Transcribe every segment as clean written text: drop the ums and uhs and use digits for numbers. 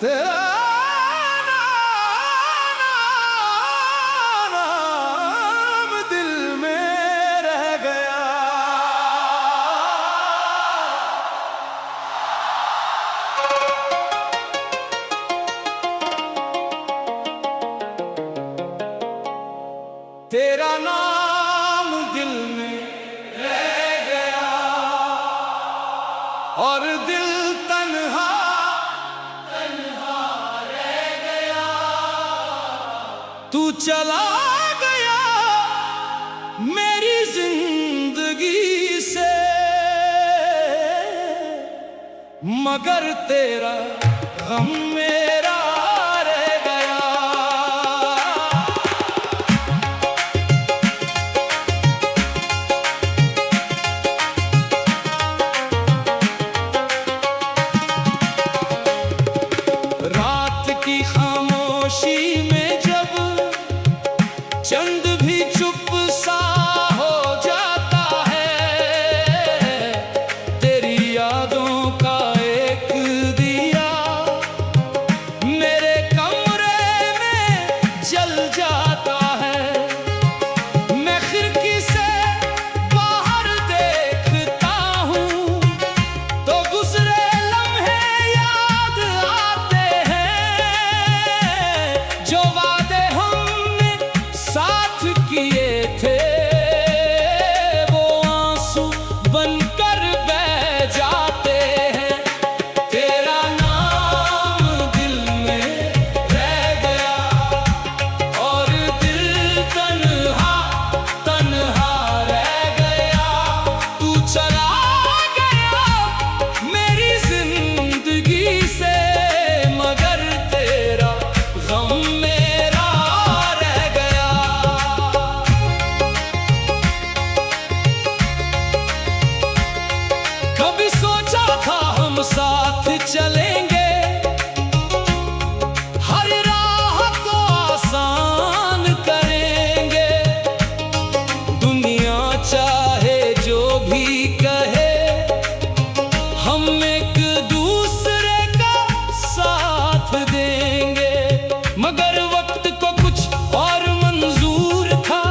तेरा नाम दिल में रह गया। तेरा नाम दिल में रह गया और दिल तन्हा रह गया। तू चला गया मेरी जिंदगी से, मगर तेरा गम मेरा रह गया। रात की खामोशी में जब चंद भी चुप सा हो जाता है, तेरी यादों का एक दिया मेरे कमरे में जल जाता है। मैं खिड़की से बाहर देखता हूँ तो गुजरे लम्हे याद आते हैं, जो वादे हमने साथ किए थे वो आंसू बनकर बह जाते हैं। तेरा नाम दिल में रह गया और दिल तन्हा रह गया। तू चला गया मेरी जिंदगी से, मगर तेरा गम मेरा रह गया। कभी सोचा था हम साथ चलेंगे, हर राह को आसान करेंगे। दुनिया चाहे जो भी कहे, हम एक दूसरे का साथ देंगे। मगर वक्त को कुछ और मंजूर था,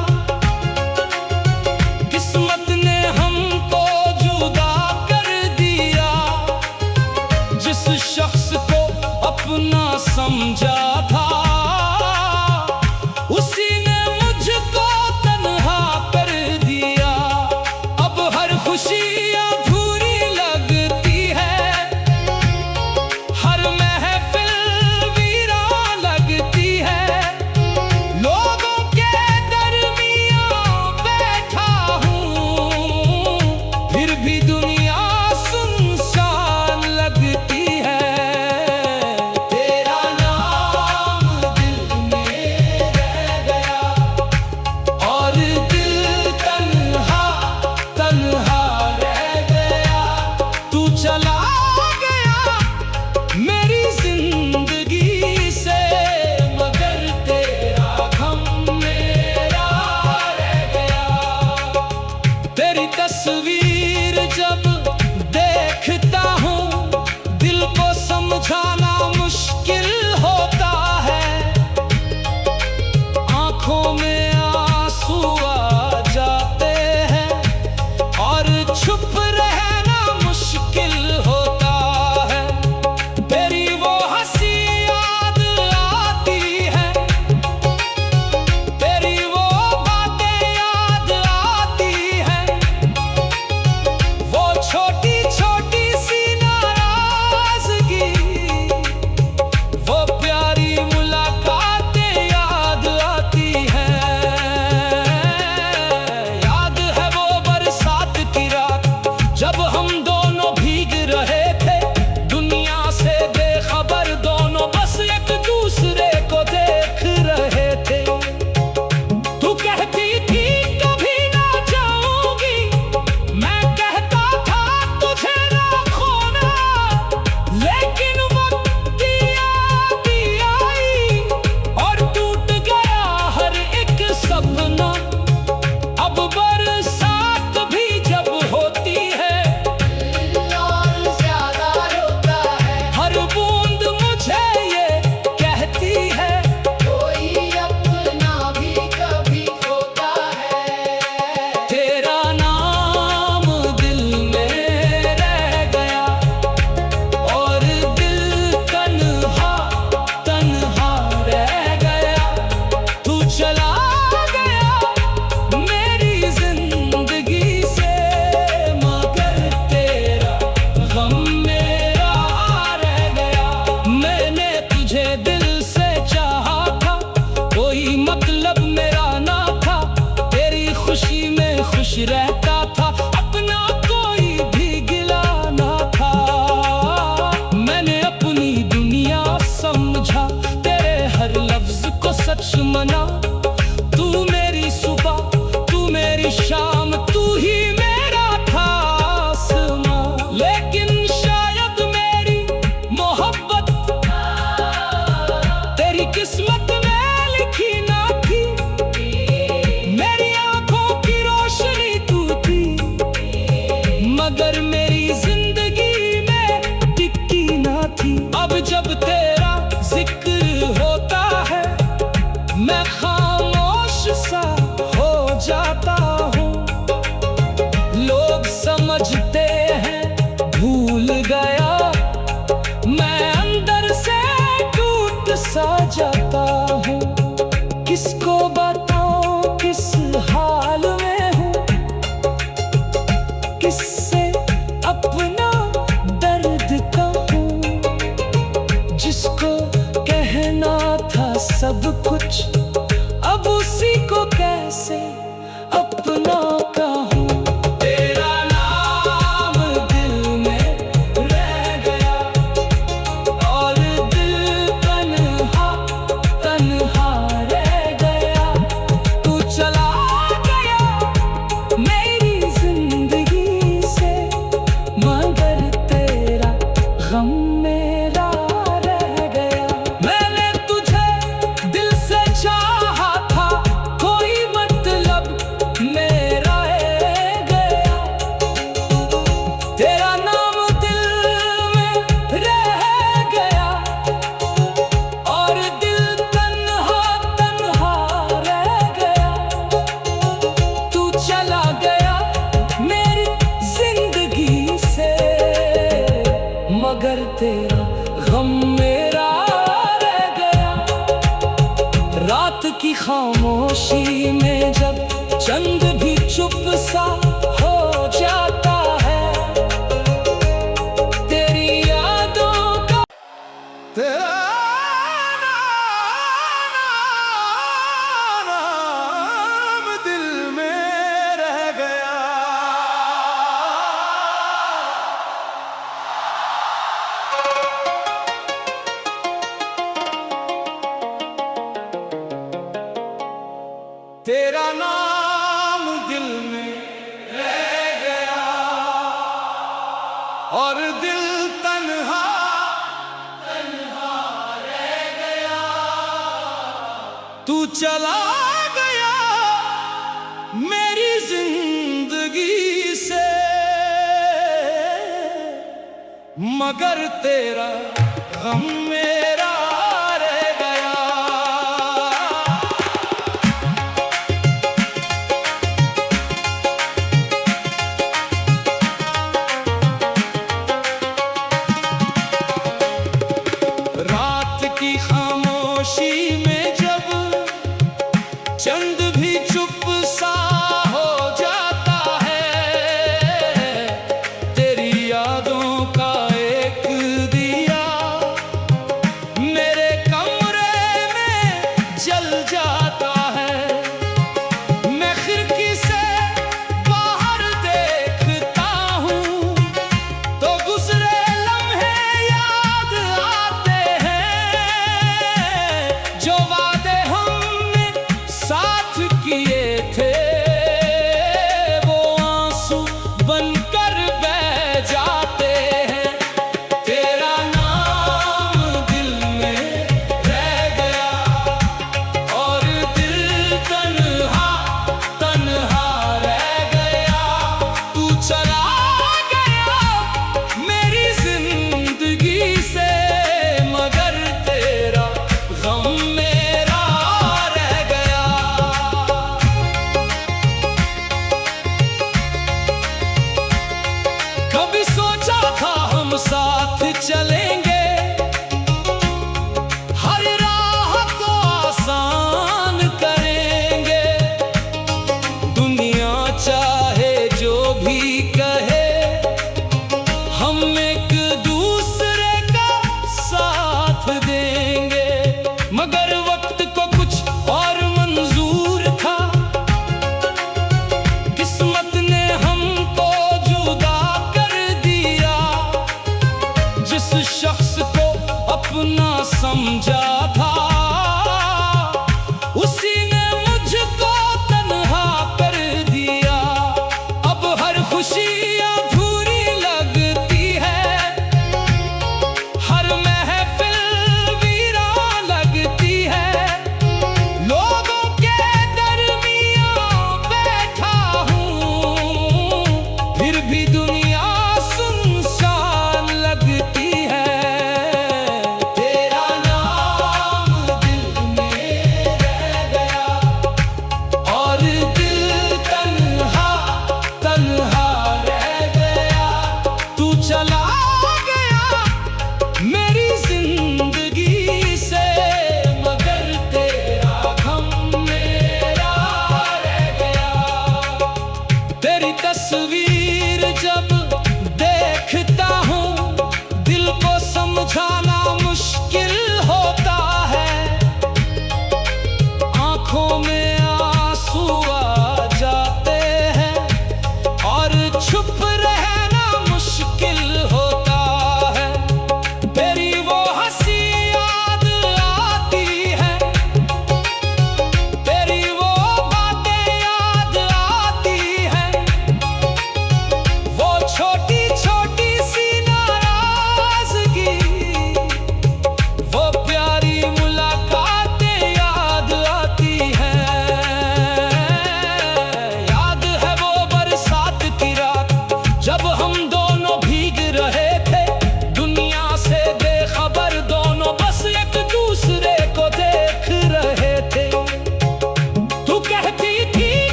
किस्मत ने हमको जुदा कर दिया। जिस शख्स को अपना समझा था उसी ने मुझको तन्हा कर दिया। अब हर खुशी अधूरी लगती है, हर महफिल वीरान लगती है। लोगों के दरमियां बैठा हूँ, फिर भी दुनिया सुनसान लगती है। तेरा नाम दुश्मना। तू मेरी सुबह, तू मेरी शाम, तू ही मेरा था आसमां। लेकिन शायद मेरी मोहब्बत तेरी किस्मत में लिखी ना थी। मेरी आंखों की रोशनी तू थी, मगर मेरी जिंदगी में टिकी ना थी। अब जब तेरा जिक्र होता है मैं खामोश सा हो जाता हूँ। लोग समझते हैं भूल गया, मैं अंदर से टूट सा जाता हूँ। किसको बताऊँ किस हाल में हूँ, किससे अपना दर्द कहूँ। जिसको कहना था सब कुछ, अब उसी को कैसे अपना कहूँ। तेरा नाम दिल में रह गया और दिल तन्हा तन्हा रह गया। तू चला गया मेरी जिंदगी से, मगर तेरा गम मेरा रह गया। मैंने तुझे दिल से चाहा था, कोई मतलब मेरा रह गया। तेरा नाम दिल में रह गया और दिल तन्हा तन्हा रह गया। तू चला गया मेरी जिंदगी से, मगर तेरा गम मेरा रह गया। रात की खामोशी में जब चंद भी चुप सा हो जाता है, तेरी यादों का तेरा नाम दिल में रह गया। तेरा नाम दिल में रह गया और दिल तन्हा तन्हा रह गया। तू चला गया मेरी जिंदगी से, मगर तेरा गम मेरा रह गया। रात की खामोशी में जब चंद भी चुप सा हो जाता है, तेरी यादों का एक दिया मेरे कमरे में जल जाता है। मैं खिड़की से बाहर देखता हूँ तो गुजरे लम्हे याद आते हैं। जो वादे हमने साथ किए थे वो आंसू बनकर बह जाते हैं। तेरा नाम दिल में रह गया और दिल तन्हा तन्हा रह गया। तू चला गया मेरी जिंदगी से, मगर तेरा गम मेरा रह गया। कभी सोचा था हम साथ चलेंगे, हर राह को आसान करेंगे। दुनिया चाहे जो भी कहे, हम एक दूसरे का साथ देंगे। मगर वक्त को कुछ और मंजूर था, किस्मत ने हमको जुदा कर दिया। जिस शख्स को अपना समझा था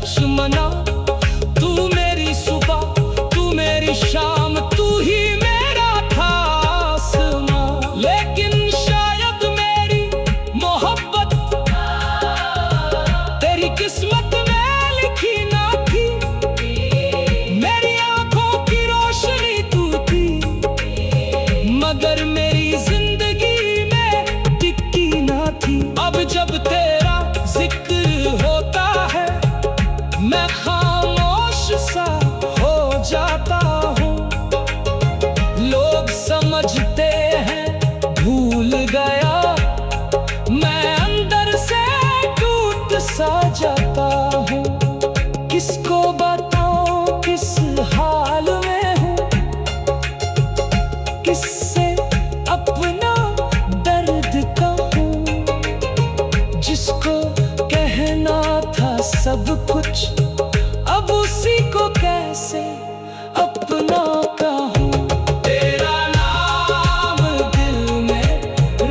लक्ष्मणा, तू मेरी सुबह, तू मेरी शाम, तू ही मेरा था आसमां। लेकिन शायद मेरी मोहब्बत तेरी किस्मत में लिखी ना थी। मेरी आंखों की रोशनी तू थी, मगर मेरी जिंदगी में टिकी ना थी। अब जब तेरा जिक्र होता है, मैं खामोश सा हो जाता हूँ। लोग समझते हैं भूल गया, मैं अंदर से टूट सा जाता हूँ। किसको बताऊं किस हाल में हूँ, किससे अपना दर्द कहूँ। जिसको कहना था सब कुछ, अब उसी को कैसे अपना कहूँ। तेरा नाम दिल में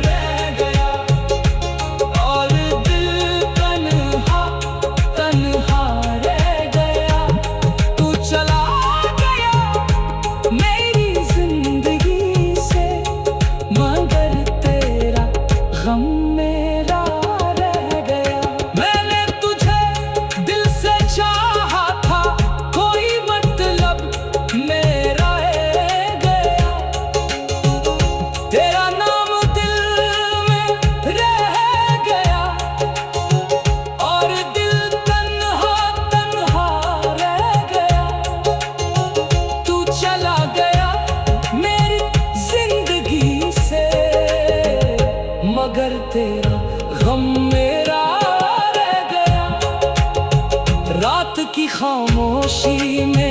रह गया, और दिल तन्हा तन्हा रह गया। तू चला गया मेरी जिंदगी से, मगर तेरा गम मेरा रह गया। मैंने तुझे दिल से चाहा था, कोई मतलब मेरा रह गया। तेरा नाम दिल में रह गया, और दिल तन्हा तन्हा रह गया। तू चला गया मेरी जिंदगी से, मगर तेरा गम मेरा रह गया। रात की खामोशी में